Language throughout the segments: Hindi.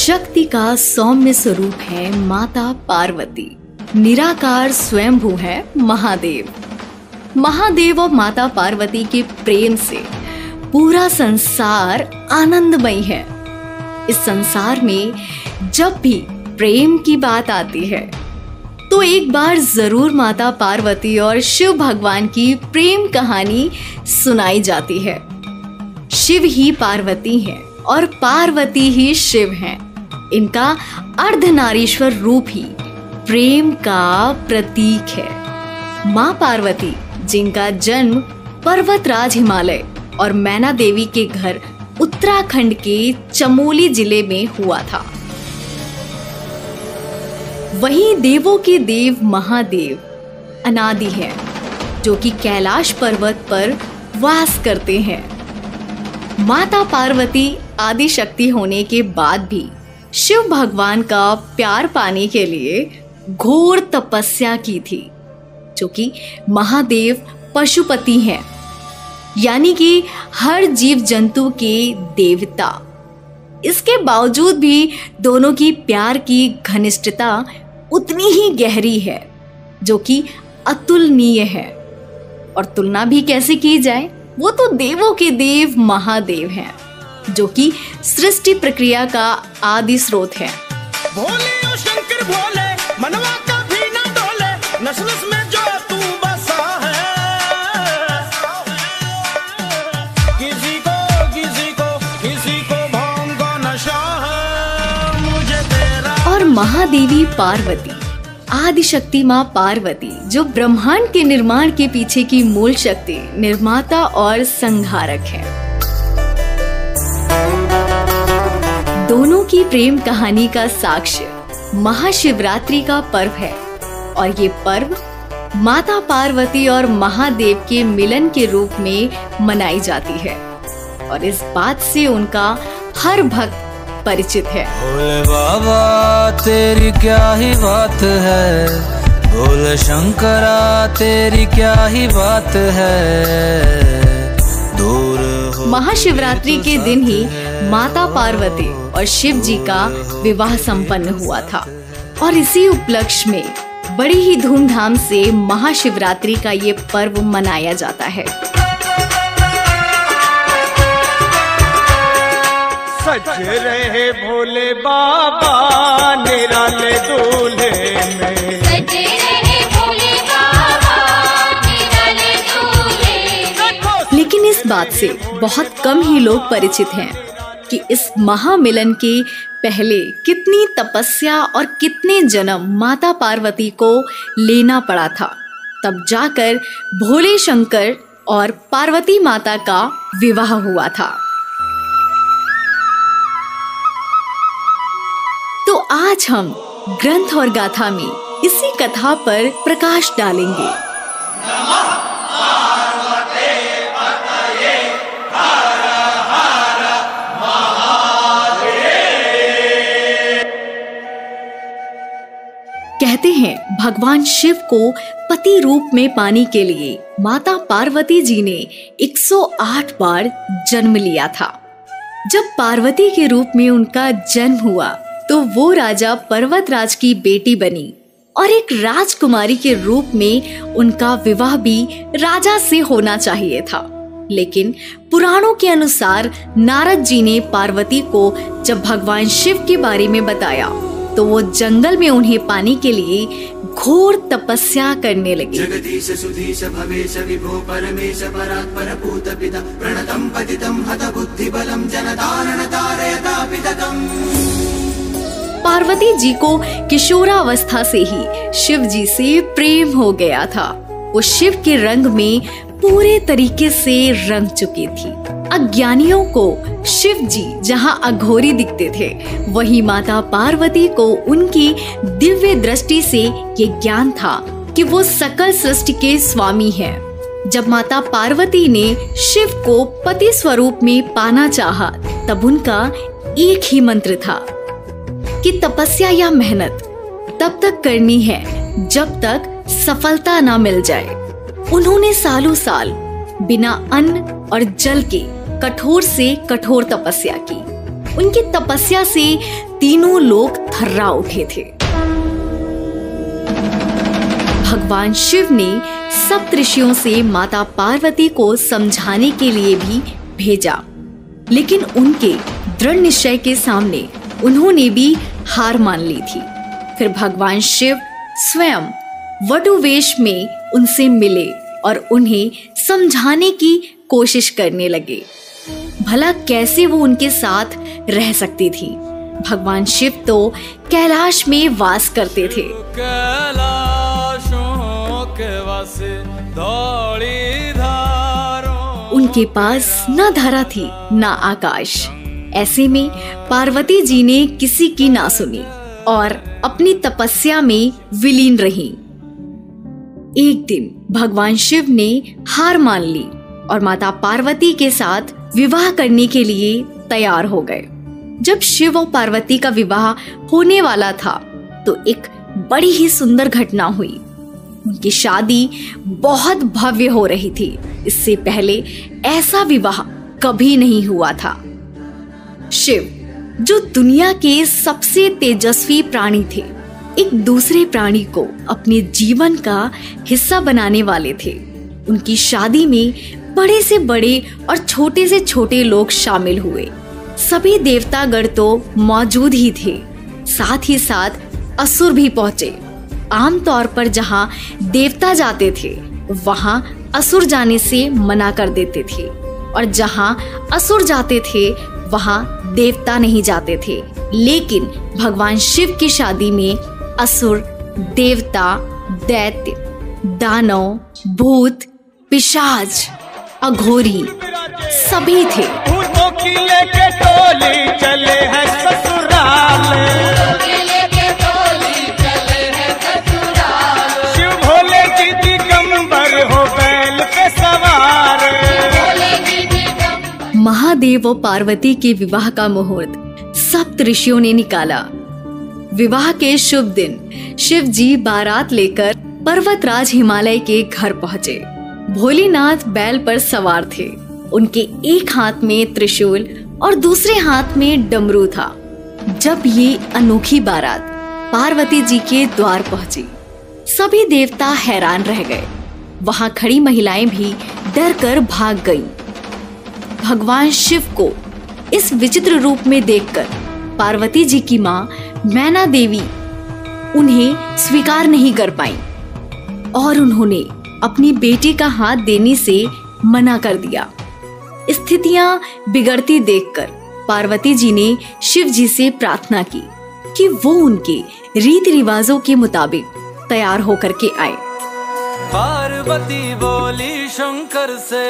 शक्ति का सौम्य स्वरूप है माता पार्वती। निराकार स्वयंभू है महादेव। महादेव और माता पार्वती के प्रेम से पूरा संसार आनंदमय है। इस संसार में जब भी प्रेम की बात आती है तो एक बार जरूर माता पार्वती और शिव भगवान की प्रेम कहानी सुनाई जाती है। शिव ही पार्वती है और पार्वती ही शिव हैं। इनका अर्धनारीश्वर रूप ही प्रेम का प्रतीक है। माँ पार्वती जिनका जन्म पर्वतराज हिमालय और मैना देवी के घर उत्तराखंड के चमोली जिले में हुआ था। वहीं देवों के देव महादेव अनादि हैं, जो कि कैलाश पर्वत पर वास करते हैं। माता पार्वती आदि शक्ति होने के बाद भी शिव भगवान का प्यार पाने के लिए घोर तपस्या की थी, जो कि महादेव पशुपति हैं, यानी कि हर जीव जंतु के देवता। इसके बावजूद भी दोनों की प्यार की घनिष्ठता उतनी ही गहरी है, जो कि अतुलनीय है। और तुलना भी कैसे की जाए, वो तो देवों के देव महादेव हैं, जो कि सृष्टि प्रक्रिया का आदि स्रोत है। भोले ओ शंकर भोले, मनवा का भी ना डोले, नस-नस में जो तू बसा है। किसी को भांग का नशा है, मुझे तेरा। और महादेवी पार्वती आदिशक्ति माँ पार्वती, जो ब्रह्मांड के निर्माण के पीछे की मूल शक्ति, निर्माता और संहारक है। दोनों की प्रेम कहानी का साक्ष्य महाशिवरात्रि का पर्व है। और ये पर्व माता पार्वती और महादेव के मिलन के रूप में मनाई जाती है। और इस बात से उनका हर भक्त परिचित है। भोले बाबा तेरी क्या ही बात है, भोले शंकरा तेरी क्या ही बात है। दूर महाशिवरात्रि के दिन ही माता पार्वती और शिव जी का विवाह संपन्न हुआ था। और इसी उपलक्ष्य में बड़ी ही धूमधाम से महाशिवरात्रि का ये पर्व मनाया जाता है। सज रहे भोले बाबा निराले दूल्हे में, सजे रहे भोले बाबा निराले दूल्हे। लेकिन इस बात से बहुत कम ही लोग परिचित हैं कि इस महामिलन के पहले कितनी तपस्या और कितने जन्म माता पार्वती को लेना पड़ा था, तब जाकर भोले शंकर और पार्वती माता का विवाह हुआ था। तो आज हम ग्रंथ और गाथा में इसी कथा पर प्रकाश डालेंगे। कहते हैं भगवान शिव को पति रूप में पाने के लिए माता पार्वती जी ने 108 बार जन्म लिया था। जब पार्वती के रूप में उनका जन्म हुआ तो वो राजा पर्वतराज की बेटी बनी और एक राजकुमारी के रूप में उनका विवाह भी राजा से होना चाहिए था। लेकिन पुराणों के अनुसार नारद जी ने पार्वती को जब भगवान शिव के बारे में बताया तो वो जंगल में उन्हें पाने के लिए घोर तपस्या करने लगे। जगदीश सुधीश भवेश विभो परमेश परात्पर पूत पिता प्रणतम पतितम हत बुद्धि बलम जनदारण तारयता पितकम। पार्वती जी को किशोरावस्था से ही शिव जी से प्रेम हो गया था। वो शिव के रंग में पूरे तरीके से रंग चुकी थी। अज्ञानियों को शिव जी जहां अघोरी दिखते थे, वहीं माता पार्वती को उनकी दिव्य दृष्टि से ये ज्ञान था कि वो सकल सृष्टि के स्वामी हैं। जब माता पार्वती ने शिव को पति स्वरूप में पाना चाहा, तब उनका एक ही मंत्र था कि तपस्या या मेहनत तब तक करनी है जब तक सफलता ना मिल जाए। उन्होंने सालों साल बिना अन्न और जल के कठोर से कठोर तपस्या की, उनकी तपस्या से तीनों लोग थर्रा उठे थे। भगवान शिव ने सप्तऋषियों से माता पार्वती को समझाने के लिए भी भेजा, लेकिन उनके दृढ़ निश्चय के सामने उन्होंने भी हार मान ली थी। फिर भगवान शिव स्वयं वटु वेश में उनसे मिले और उन्हें समझाने की कोशिश करने लगे। भला कैसे वो उनके साथ रह सकती थी? भगवान शिव तो कैलाश में वास करते थे। उनके पास न धरा थी न आकाश। ऐसे में पार्वती जी ने किसी की ना सुनी और अपनी तपस्या में विलीन रही। एक दिन भगवान शिव ने हार मान ली और माता पार्वती के साथ विवाह करने के लिए तैयार हो गए। जब शिव और पार्वती का विवाह होने वाला था तो एक बड़ी ही सुंदर घटना हुई। उनकी शादी बहुत भव्य हो रही थी। इससे पहले ऐसा विवाह कभी नहीं हुआ था। शिव, जो दुनिया के सबसे तेजस्वी प्राणी थे, एक दूसरे प्राणी को अपने जीवन का हिस्सा बनाने वाले थे। उनकी शादी में बड़े से बड़े और छोटे से छोटे लोग शामिल हुए। सभी देवतागण तो मौजूद ही थे, साथ ही साथ असुर भी पहुंचे। आमतौर पर जहां देवता जाते थे वहां असुर जाने से मना कर देते थे, और जहां असुर जाते थे वहां देवता नहीं जाते थे। लेकिन भगवान शिव की शादी में असुर, देवता, दैत्य, दानव, भूत, पिशाच, अघोरी सभी थे। भूतों की लेके टोली चले हैं ससुराल, शिव भोले जी दिगंबर हो बैल पे सवार। महादेव और पार्वती के विवाह का मुहूर्त सप्त ऋषियों ने निकाला। विवाह के शुभ दिन शिव जी बारात लेकर पर्वतराज हिमालय के घर पहुंचे। भोलेनाथ बैल पर सवार थे। उनके एक हाथ में त्रिशूल और दूसरे हाथ में डमरू था। जब ये अनोखी बारात पार्वती जी के द्वार पहुंची, सभी देवता हैरान रह गए। वहां खड़ी महिलाएं भी डर कर भाग गईं। भगवान शिव को इस विचित्र रूप में देखकर पार्वती जी की मां मैना देवी उन्हें स्वीकार नहीं कर पाई और उन्होंने अपनी बेटी का हाथ देने से मना कर दिया। स्थितियां बिगड़ती देखकर पार्वती जी ने शिव जी से प्रार्थना की कि वो उनके रीति रिवाजों के मुताबिक तैयार होकर के आए। पार्वती बोली शंकर से,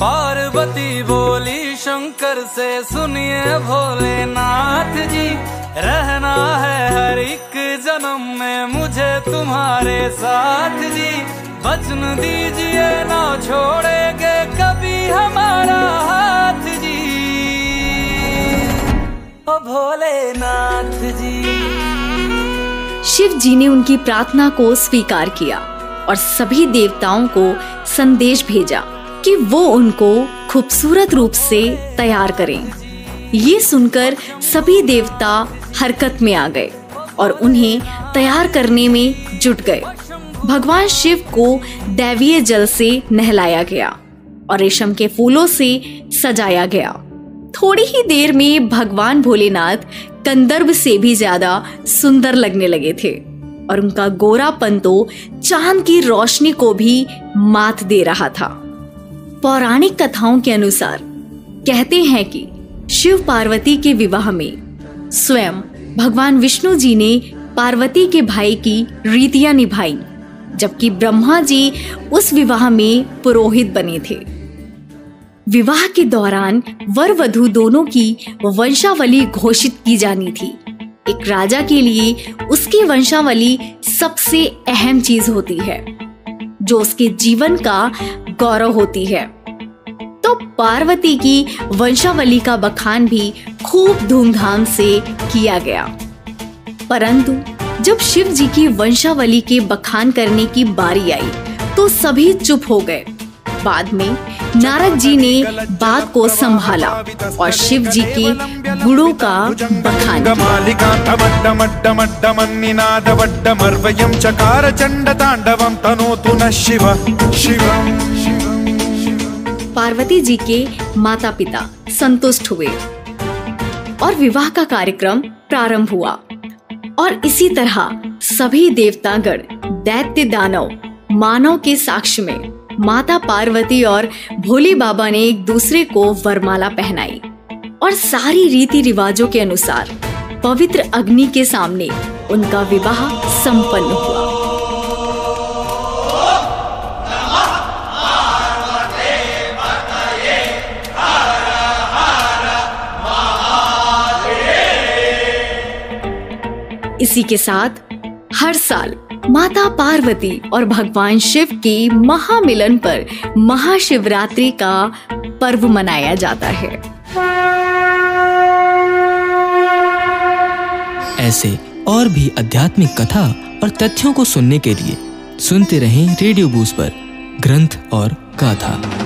पार्वती बोली शंकर से, सुनिए भोलेनाथ जी, रहना है हर एक जन्म में मुझे तुम्हारे साथ जी। वचन दीजिए ना छोड़ेंगे कभी हमारा हाथ जी, ओ भोलेनाथ जी। शिव जी ने उनकी प्रार्थना को स्वीकार किया और सभी देवताओं को संदेश भेजा कि वो उनको खूबसूरत रूप से तैयार करें। ये सुनकर सभी देवता हरकत में आ गए और उन्हें तैयार करने में जुट गए। भगवान शिव को दैवीय जल से नहलाया गया और रेशम के फूलों से सजाया गया। थोड़ी ही देर में भगवान भोलेनाथ कंदर्प से भी ज्यादा सुंदर लगने लगे थे और उनका गोरापन तो चांद की रोशनी को भी मात दे रहा था। पौराणिक कथाओं के अनुसार कहते हैं कि शिव पार्वती के विवाह में स्वयं भगवान विष्णु जी ने पार्वती के भाई की रीतियां निभाई, जबकि ब्रह्मा जी उस विवाह में पुरोहित बने थे। विवाह के दौरान वर वधू दोनों की वंशावली घोषित की जानी थी। एक राजा के लिए उसकी वंशावली सबसे अहम चीज होती है, जो उसके जीवन का गौरव होती है। तो पार्वती की वंशावली का बखान भी खूब धूमधाम से किया गया। परंतु जब शिव जी की वंशावली के बखान करने की बारी आई तो सभी चुप हो गए। बाद में नारद जी ने बात को संभाला और शिव जी के गुणों का बखान किया। पार्वती जी के माता पिता संतुष्ट हुए और विवाह का कार्यक्रम प्रारंभ हुआ और इसी तरह सभी देवतागण, दैत्य, दानव, मानव के साक्ष्य में माता पार्वती और भोले बाबा ने एक दूसरे को वरमाला पहनाई और सारी रीति रिवाजों के अनुसार पवित्र अग्नि के सामने उनका विवाह संपन्न हुआ। इसी के साथ हर साल माता पार्वती और भगवान शिव के महामिलन पर महाशिवरात्रि का पर्व मनाया जाता है। ऐसे और भी आध्यात्मिक कथा और तथ्यों को सुनने के लिए सुनते रहें रेडियो बूस्ट पर ग्रंथ और गाथा।